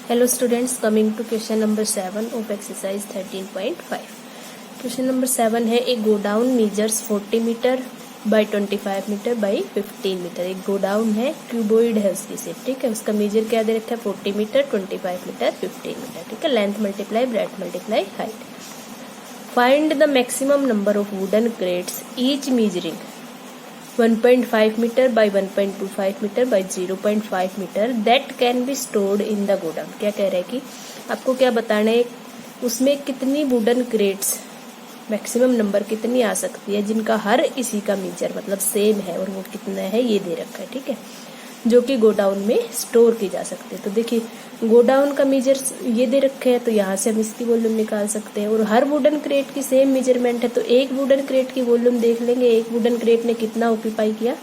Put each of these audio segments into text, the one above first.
Hello students, coming to question number 7 of exercise 13.5. Question number 7 है एक godown measures 40 metre by 25 metre by 15 metre. एक godown है, cuboid है उसकी shape, ठीक है। उसका मीजर क्या दे रखा है 40 मीटर 25 मीटर 15 मीटर, ठीक है। Length multiply breadth multiply height. Find the maximum number of wooden crates each measuring 1.5 metre by 1.25 metre by 0.5 metre that can be stored in the godown. क्या कह रहा है कि आपको क्या बताना है, उसमें कितनी वुडन क्रेट्स मैक्सिमम नंबर कितनी आ सकती है जिनका हर इसी का मीजर मतलब सेम है और वो कितना है ये दे रखा है, ठीक है, जो कि गोडाउन में स्टोर की जा सकते हैं। तो देखिए गोडाउन का मीजर ये दे रखे हैं, तो यहाँ से हम इसकी वॉल्यूम निकाल सकते हैं। और हर वुडन क्रेट की सेम मेजरमेंट है, तो एक वुडन क्रेट की वॉल्यूम देख लेंगे, एक वुडन क्रेट ने कितना ऑक्यूपाई किया।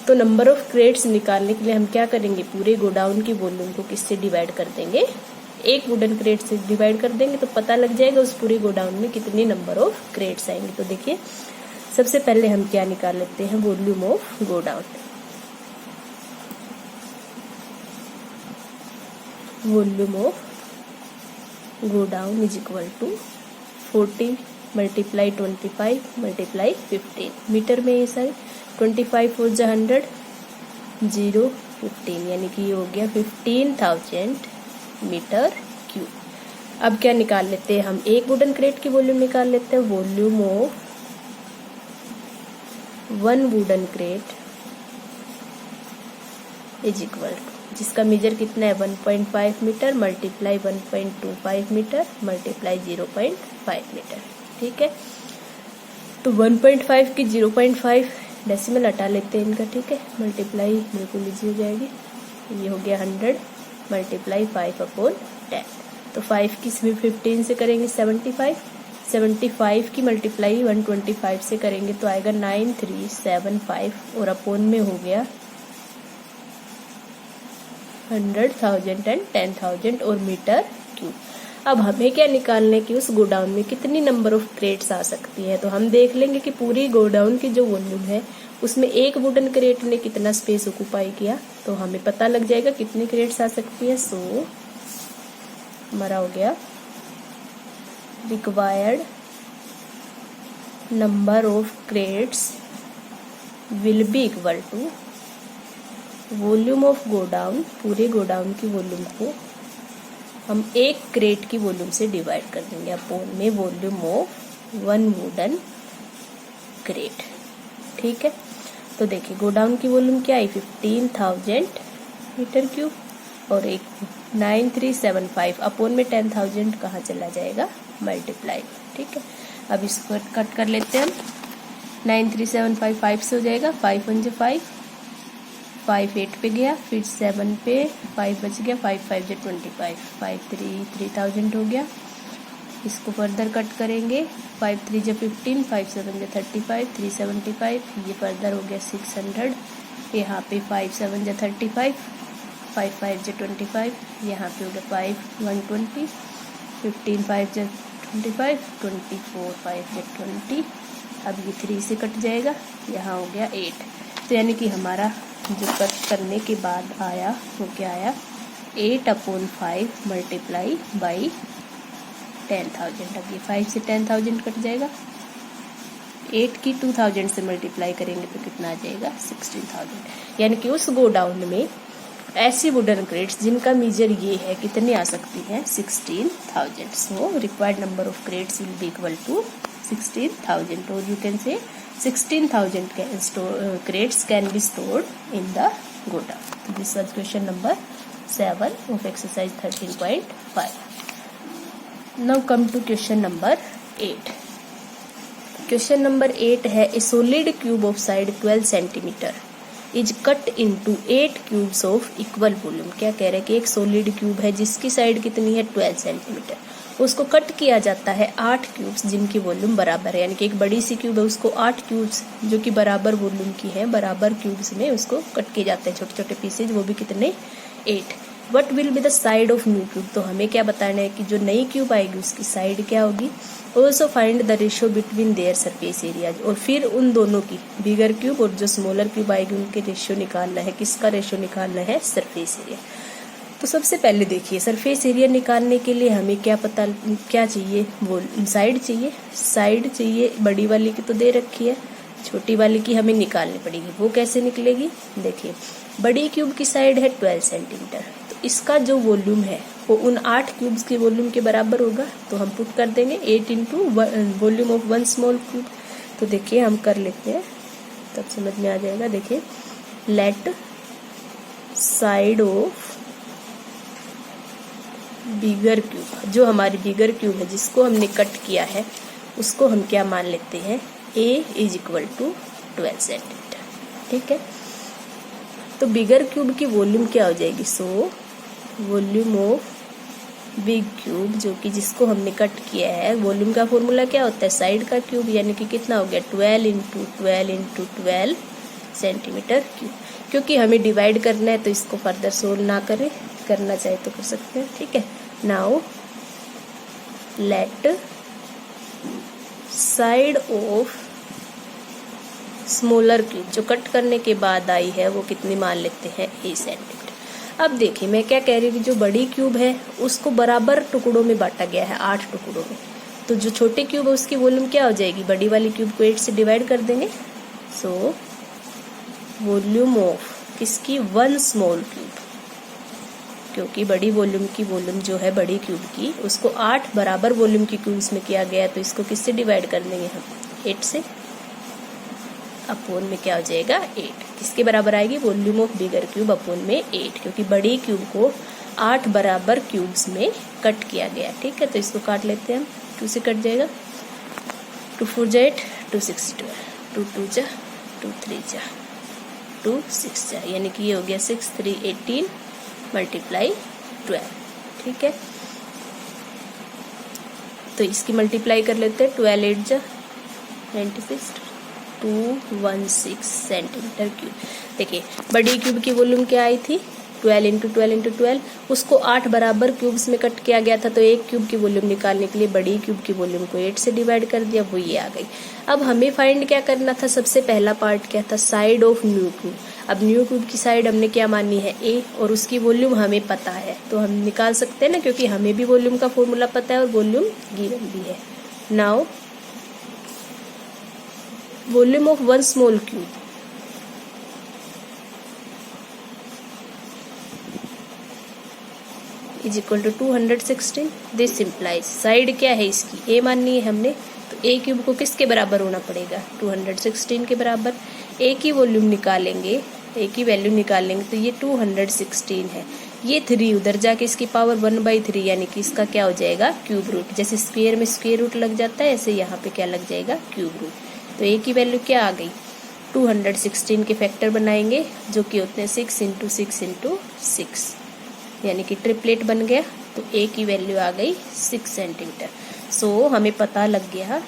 तो नंबर ऑफ क्रेट्स निकालने के लिए हम क्या करेंगे, पूरे गोडाउन की वॉल्यूम को किससे डिवाइड कर देंगे, एक वुडन क्रेट से डिवाइड कर देंगे, तो पता लग जाएगा उस पूरे गोडाउन में कितनी नंबर ऑफ क्रेट्स आएंगे। तो देखिए सबसे पहले हम क्या निकाल लेते हैं, volume of godown. Volume of godown is equal to 40 multiply 25 multiply 15 metre में ये सारे 25 फोर जा 100 0 15 यानी कि ये हो गया 15,000 मीटर क्यूब। अब क्या निकाल लेते हैं हम, एक वुडन क्रेट की वॉल्यूम निकाल लेते हैं। Volume of one wooden crate is equal to, जिसका मेजर कितना है 1.5 metre multiply 1.25 metre multiply 0.5 metre, ठीक है। तो 1.5 की 0.5 डेसिमल हटा लेते हैं इनका, ठीक है, मल्टीप्लाई बिल्कुल इजी हो जाएगी। ये हो गया 100 मल्टीप्लाई 5/10। तो 5 की 15 से करेंगे 75 की मल्टीप्लाई 125 से करेंगे तो आएगा 9375 और अपोन में हो गया 100,000 एंड 10,000 और मीटर क्यूब। अब हमें क्या निकालने की उस गोडाउन में कितनी नंबर ऑफ क्रेट्स आ सकती है। तो हम देख लेंगे कि पूरी गोडाउन की जो वॉल्यूम है उसमें एक वुडन क्रेट ने कितना स्पेस ऑक्यूपाई किया, तो हमें पता लग जाएगा कितनी क्रेट्स आ सकती है। सो हमारा हो गया required number of crates will be equal to volume of godown, पूरे गोडाउन की वॉल्यूम को हम एक क्रेट की वॉल्यूम से डिवाइड कर देंगे अपॉन में volume of one wooden crate, ठीक है। तो देखिए गोडाउन की वॉल्यूम क्या है 15,000 मीटर क्यूब और एक 9375 अपॉन में 10,000 कहाँ चला जाएगा मल्टीप्लाई, ठीक है। अब इसको कट कर लेते हैं हम, 9375 5 से हो जाएगा, 5 1 जा 5 5 8 पे गया, फिर 7 पे 5 बच गया, 5 5 जा 25 5 3 3000 हो गया। इसको फर्दर कट करेंगे, 5 3 जा 15 5 7 जा 35 375, ये फर्दर हो गया 600, यहाँ पे 5 7 जा 35 5 5 जा 25, यहाँ पे हो गया 5 120 15 5 जा 25 24 5 जा 20। अब ये 3 से कट जाएगा, यहाँ हो गया 8। तो यानी कि हमारा जो कट करने के बाद आया वो क्या आया 8/5 मल्टीप्लाई बाई 10,000। अब ये 5 से 10,000 कट जाएगा, 8 की 2000 से मल्टीप्लाई करेंगे तो कितना आ जाएगा 16,000। यानी कि उस गोडाउन में ऐसी वुडन क्रेट्स जिनका मीजर ये है कितनी आ सकती है 16,000। So required number of crates will be equal to 16,000 और you can say 16,000 crates can be stored in the godown. This was question number 7 of exercise 13.5. Now come to question number 8. Question number 8 है a solid cube of side 12 centimeter is cut into 8 cubes of equal volume. क्या कह रहे हैं कि एक solid cube है जिसकी side कितनी है 12 सेंटीमीटर, उसको कट किया जाता है 8 क्यूब्स जिनकी वॉल्यूम बराबर है। यानी कि एक बड़ी सी क्यूब है उसको 8 क्यूब्स जो कि बराबर वॉल्यूम की है, बराबर क्यूब्स में उसको कट किए जाते हैं छोटे छोटे पीसेज, वो भी कितने 8। What will be the side of new cube, तो हमें क्या बताना है कि जो नई क्यूब आएगी उसकी साइड क्या होगी। Also find the ratio between their surface areas, और फिर उन दोनों की बिगर क्यूब और जो स्मॉलर क्यूब आएगी उनके रेशियो निकालना है। किसका रेशियो निकालना है, सरफेस एरिया। तो सबसे पहले देखिए सरफेस एरिया निकालने के लिए हमें क्या चाहिए, वो साइड चाहिए। साइड चाहिए, बड़ी वाली की तो दे रखी है, छोटी वाली की हमें निकालनी पड़ेगी। वो कैसे निकलेगी, देखिए बड़ी क्यूब की साइड है 12 सेंटीमीटर, तो इसका जो वॉल्यूम है वो उन 8 क्यूब्स के वॉल्यूम के बराबर होगा। तो हम पुट कर देंगे 8 into volume of 1 small cube. तो देखिए हम कर लेते हैं, तब समझ में आ जाएगा। देखिए let side of bigger cube, जो हमारी बिगर क्यूब है जिसको हमने कट किया है, उसको हम क्या मान लेते हैं, a is equal to 12 centimetre. ठीक है, तो बिगर क्यूब की वॉल्यूम क्या हो जाएगी, सो वॉल्यूम ऑफ बिग क्यूब, जो कि जिसको हमने कट किया है, वॉल्यूम का फॉर्मूला क्या होता है, साइड का क्यूब, यानी कि कितना हो गया 12 इंटू 12 इंटू 12 सेंटीमीटर क्यूब। क्योंकि हमें डिवाइड करना है तो इसको फर्दर सोल्व ना करें, करना चाहे तो कर सकते हैं। ठीक है, now let side of smaller cube, जो कट करने के बाद आई है, वो कितनी मान लेते हैं, 8 सेंटीमीटर। अब देखिए मैं क्या कह रही हूँ, जो बड़ी क्यूब है उसको बराबर टुकड़ों में बांटा गया है, 8 टुकड़ों में। तो जो छोटी क्यूब है उसकी वॉल्यूम क्या हो जाएगी, बड़ी वाली क्यूब को 8 से डिवाइड कर देंगे। सो वॉल्यूम ऑफ किसकी, 1 स्मॉल क्यूब, क्योंकि बड़ी वॉल्यूम की वॉल्यूम जो है बड़ी क्यूब की, उसको 8 बराबर वॉल्यूम की क्यूब्स में किया गया है, तो इसको किससे डिवाइड कर देंगे हम, 8 से। अपोन में क्या हो जाएगा, 8, किसके बराबर आएगी, volume of bigger cube upon में 8, क्योंकि बड़ी क्यूब को 8 बराबर क्यूब्स में कट किया गया। ठीक है, तो इसको काट लेते हैं हम, 2 से कट जाएगा, 2 4 जा 8, 2 6 12, 2 2 जा 2 3 जा 2 6 जा, यानी कि ये हो गया 6 3 18 मल्टीप्लाई 12। ठीक है, तो इसकी मल्टीप्लाई कर लेते हैं, 12 8 जा 96, 216 सेंटीमीटर क्यूब। देखिए बड़ी क्यूब की वॉल्यूम क्या आई थी, 12 इंटू 12 इंटू 12, उसको 8 बराबर क्यूब्स में कट किया गया था, तो एक क्यूब की वॉल्यूम निकालने के लिए बड़ी क्यूब की वॉल्यूम को 8 से डिवाइड कर दिया, वो ये आ गई। अब हमें फाइंड क्या करना था, सबसे पहला पार्ट क्या था, साइड ऑफ न्यू क्यूब। अब न्यू क्यूब की साइड हमने क्या मानी है, a, और उसकी वॉल्यूम हमें पता है, तो हम निकाल सकते हैं ना, क्योंकि हमें भी वॉल्यूम का फॉर्मूला पता है और वॉल्यूम गिवन भी है। Now volume of 1 small cube, is equal to 216। This implies side क्या है इसकी, a माननी है हमने, तो a क्यूब को किसके बराबर होना पड़ेगा, 216 के बराबर। a की वॉल्यूम निकालेंगे, a की वैल्यू निकालेंगे, तो ये 216 है, ये 3 उधर जाके इसकी पावर 1/3, यानी कि इसका क्या हो जाएगा, क्यूब रूट। जैसे स्क्वायर में स्क्वायर रूट लग जाता है, ऐसे यहाँ पे क्या लग जाएगा, क्यूब रूट। तो a की वैल्यू क्या आ गई, 216 के फैक्टर बनाएंगे, जो कि होते हैं 6 इंटू 6 इंटू 6, यानी कि ट्रिपलेट बन गया। तो a की वैल्यू आ गई 6 सेंटीमीटर। सो हमें पता लग गया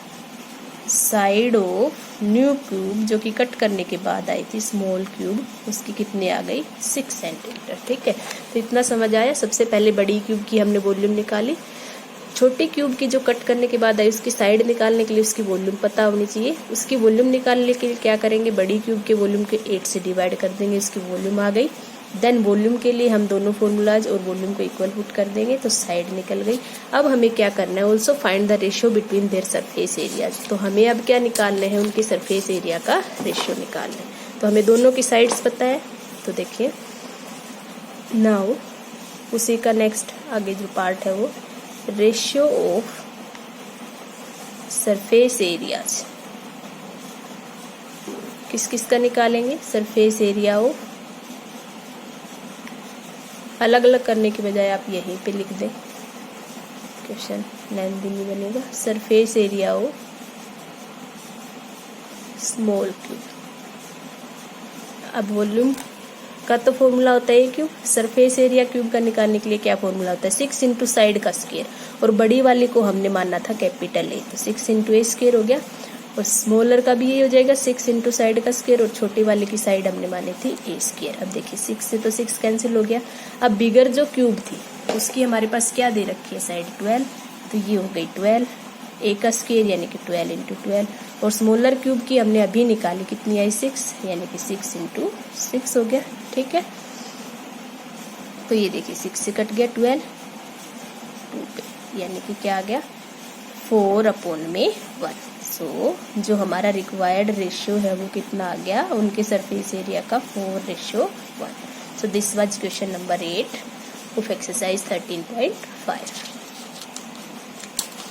साइड ऑफ न्यू क्यूब, जो कि कट करने के बाद आई थी स्मॉल क्यूब, उसकी कितनी आ गई, 6 सेंटीमीटर। ठीक है, तो इतना समझ आया। सबसे पहले बड़ी क्यूब की हमने वॉल्यूम निकाली, छोटी क्यूब की जो कट करने के बाद आई उसकी साइड निकालने के लिए उसकी वॉल्यूम पता होनी चाहिए। उसकी वॉल्यूम निकालने के लिए क्या करेंगे, बड़ी क्यूब के वॉल्यूम के 8 से डिवाइड कर देंगे, उसकी वॉल्यूम आ गई। देन वॉल्यूम के लिए हम दोनों फॉर्मूलाज और वॉल्यूम को इक्वल पुट कर देंगे, तो साइड निकल गई। अब हमें क्या करना है, also find the ratio between their surface areas. तो हमें अब क्या निकालना है, उनके सरफेस एरिया का रेशियो निकालना है। तो हमें दोनों की साइड्स पता है, तो देखिए नाउ उसी का नेक्स्ट आगे जो पार्ट है वो रेशियो ऑफ सरफेस एरियाज, किस किस का निकालेंगे, सरफेस एरिया ऑफ, अलग अलग करने की बजाय आप यहीं पे लिख दें, क्वेश्चन लेंथी नहीं बनेगा। Surface area of small cube. अब वॉल्यूम का तो फॉर्मूला होता है क्यूब, सरफेस एरिया क्यूब का निकालने के लिए क्या फॉर्मूला होता है, 6 इंटू साइड का स्क्वायर, और बड़ी वाली को हमने मानना था कैपिटल A, तो 6 इंटू ए स्क्वायर हो गया, और स्मॉलर का भी ये हो जाएगा 6 इंटू साइड का स्क्वायर, और छोटी वाले की साइड हमने मानी थी ए स्क्वायर। अब देखिए 6 से तो 6 कैंसिल हो गया। अब बिगर जो क्यूब थी उसकी हमारे पास क्या दे रखी है, साइड 12, तो ये हो गई 12, ए का स्क्वायर यानी कि 12 इंटू 12, और स्मॉलर क्यूब की हमने अभी निकाली, कितनी आई 6, यानी कि 6 इंटू 6 हो गया। ठीक है, तो ये देखिए 6 से कट गया 12 2 पे, यानी कि क्या आ गया 4/1। सो जो हमारा रिक्वायर्ड रेशियो है वो कितना आ गया उनके सरफेस एरिया का 4:1। So this was question number 8 of exercise 13.5।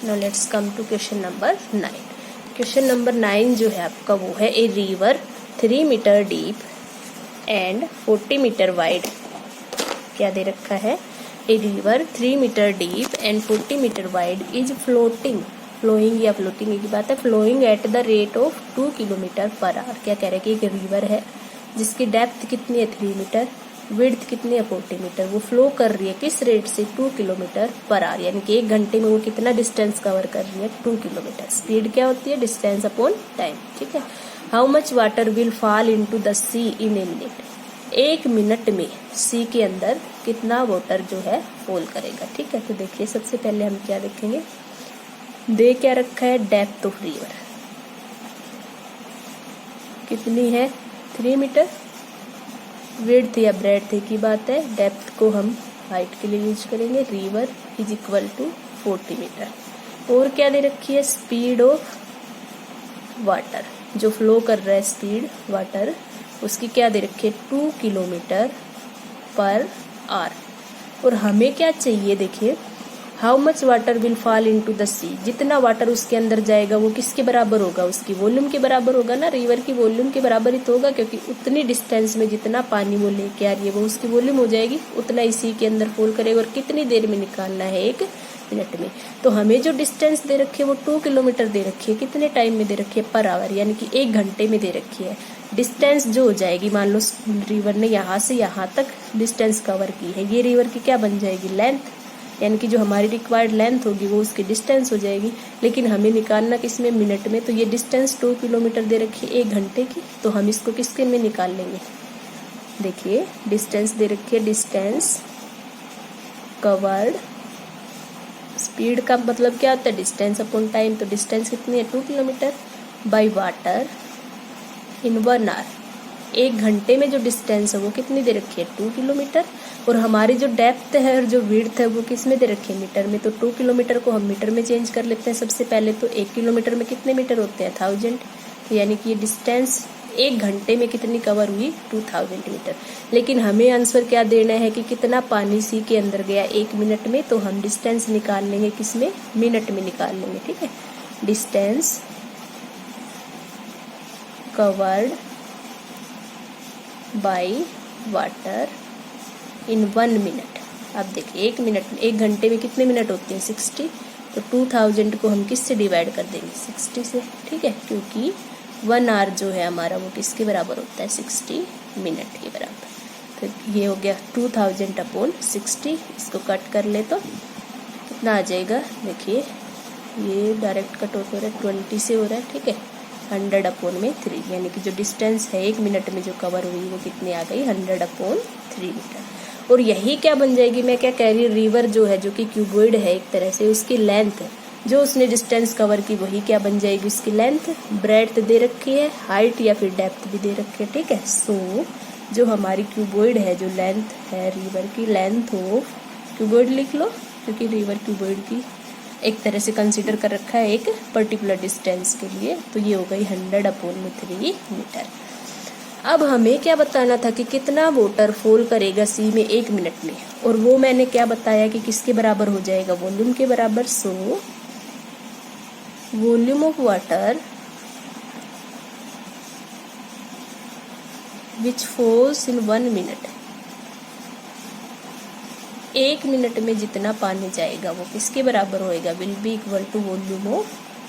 Now let's come to question number 9। Question number 9 जो है आपका वो है a river 3 metre deep and 40 metre wide. क्या दे रखा है, a river 3 metre deep and 40 metre wide is flowing या फ्लोटिंग एक बात है, flowing at the rate of 2 kilometre per hour. क्या कह रहे हैं कि एक रिवर है जिसकी डेप्थ कितनी है 3 मीटर, विड्थ कितनी है 40 मीटर, वो फ्लो कर रही है किस रेट से 2 किलोमीटर पर आवर, यानी कि 1 घंटे में वो कितना डिस्टेंस कवर कर रही है 2 किलोमीटर। स्पीड क्या होती है, डिस्टेंस अपॉन टाइम। ठीक है। How much water will fall into the sea in a minute. 1 minute में सी के अंदर कितना वाटर जो है फॉल करेगा। ठीक है। तो देखिए सबसे पहले हम क्या देखेंगे, दे क्या रखा है, डेप्थ ऑफ रिवर कितनी है 3 मीटर, विड्थ या ब्रेड्थ की बात है, डेप्थ को हम हाइट के लिए यूज करेंगे, river is equal to 40 metre. और क्या दे रखी है, स्पीड ऑफ वाटर, जो फ्लो कर रहा है स्पीड वाटर उसकी क्या दे रखी है 2 किलोमीटर पर आवर। और हमें क्या चाहिए, देखिए how much water will fall into the sea, जितना वाटर उसके अंदर जाएगा वो किसके बराबर होगा, उसकी वॉल्यूम के बराबर होगा ना, रिवर की वॉल्यूम के बराबर ही तो होगा, क्योंकि उतनी डिस्टेंस में जितना पानी वो लेके आ रही है वो उसकी वॉल्यूम हो जाएगी, उतना ही सी के अंदर फॉल करेगा। और कितनी देर में निकालना है, 1 मिनट में। तो हमें जो डिस्टेंस दे रखी है वो 2 किलोमीटर दे रखी है, कितने टाइम में दे रखी है, पर आवर, यानी कि 1 घंटे में दे रखी है। डिस्टेंस जो हो जाएगी, मान लो रिवर ने यहाँ से यहाँ तक डिस्टेंस कवर की है, ये रिवर की क्या बन जाएगी, लेंथ, यानी कि जो हमारी रिक्वायर्ड लेंथ होगी वो उसकी डिस्टेंस हो जाएगी। लेकिन हमें निकालना किसमें, मिनट में। तो ये डिस्टेंस 2 किलोमीटर दे रखी है 1 घंटे की, तो हम इसको किसके में निकाल लेंगे, देखिए डिस्टेंस दे रखी है, डिस्टेंस कवर्ड, स्पीड का मतलब क्या होता है, डिस्टेंस अपॉन टाइम। तो डिस्टेंस कितनी है 2 kilometre by water in 1 hour. 1 घंटे में जो डिस्टेंस है वो कितनी दे रखी है 2 किलोमीटर। और हमारी जो डेप्थ है और जो विड्थ है वो किस में दे रखी है, मीटर में। तो 2 किलोमीटर को हम मीटर में चेंज कर लेते हैं सबसे पहले। तो 1 किलोमीटर में कितने मीटर होते हैं 1000। तो यानी कि ये डिस्टेंस 1 घंटे में कितनी कवर हुई 2000 मीटर। लेकिन हमें आंसर क्या देना है कि कितना पानी सी के अंदर गया 1 मिनट में। तो हम डिस्टेंस निकाल लेंगे किसमें, मिनट में निकाल लेंगे। ठीक है। Distance covered by water in 1 minute. अब देखिए 1 मिनट में, 1 घंटे में कितने मिनट होते हैं 60। तो 2000 को हम किससे डिवाइड कर देंगे 60 से। ठीक है। क्योंकि 1 आवर जो है हमारा वो किसके बराबर होता है 60 मिनट के बराबर। तो ये हो गया 2000/60। इसको कट कर ले तो कितना आ जाएगा, देखिए ये डायरेक्ट कट हो रहा है 20 से हो रहा है। ठीक है। 100/3, यानी कि जो डिस्टेंस है 1 मिनट में जो कवर हुई वो कितनी आ गई 100/3 मीटर। और यही क्या बन जाएगी, मैं क्या कह रही हूँ, रिवर जो है जो कि क्यूबॉइड है एक तरह से, उसकी लेंथ जो उसने डिस्टेंस कवर की वही क्या बन जाएगी उसकी लेंथ। ब्रेड्थ दे रखी है, हाइट या फिर डेप्थ भी दे रखी है। ठीक है। सो जो हमारी क्यूबॉइड है, जो लेंथ है रिवर की, लेंथ ऑफ क्यूबॉइड लिख लो, क्योंकि रिवर क्यूबॉइड की एक तरह से कंसीडर कर रखा है एक पर्टिकुलर डिस्टेंस के लिए। तो ये हो गई 100/3 मीटर। अब हमें क्या बताना था कि कितना वाटर फॉल करेगा सी में 1 मिनट में, और वो मैंने क्या बताया कि किसके बराबर हो जाएगा, वॉल्यूम के बराबर। So volume of water which falls in 1 minute, 1 minute में जितना पानी जाएगा वो किसके बराबर होएगा, will be equal to volume of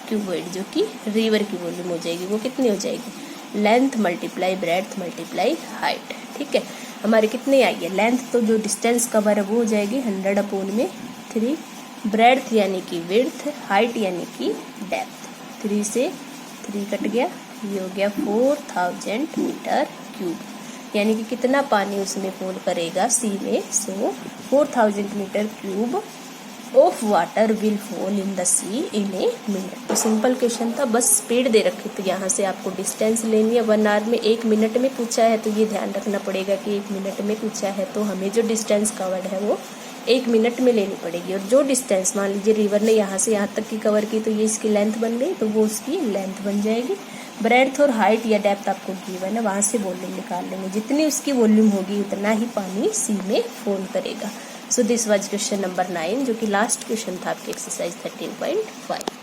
cuboid, जो कि रिवर की वॉल्यूम हो जाएगी। वो कितनी हो जाएगी, length multiply breadth multiply height. ठीक है। हमारे कितने आई है, लेंथ तो जो डिस्टेंस कवर है वो हो जाएगी 100/3, ब्रेड्थ यानी कि विड्थ, हाइट यानी कि डेप्थ। 3 से 3 कट गया, ये हो गया 4000 मीटर क्यूब, यानी कि कितना पानी उसमें फॉल करेगा सी में। So 4000 metre cube of water will fall in the sea in a minute. तो सिंपल क्वेश्चन था, बस स्पीड दे रखी, तो यहाँ से आपको डिस्टेंस लेनी है। 1 आवर में 1 मिनट में पूछा है, तो ये ध्यान रखना पड़ेगा कि 1 मिनट में पूछा है, तो हमें जो डिस्टेंस कवर्ड है वो 1 मिनट में लेनी पड़ेगी। और जो डिस्टेंस मान लीजिए रिवर ने यहाँ से यहाँ तक की कवर की, तो ये इसकी लेंथ बन गई, तो वो उसकी लेंथ बन जाएगी। ब्रेड्थ और हाइट या डेप्थ आपको गिवन है, वहाँ से वॉल्यूम निकाल लेंगे। जितनी उसकी वॉल्यूम होगी उतना ही पानी सी में फॉल करेगा। सो दिस वाज क्वेश्चन नंबर 9, जो कि लास्ट क्वेश्चन था आपकी एक्सरसाइज 13.5।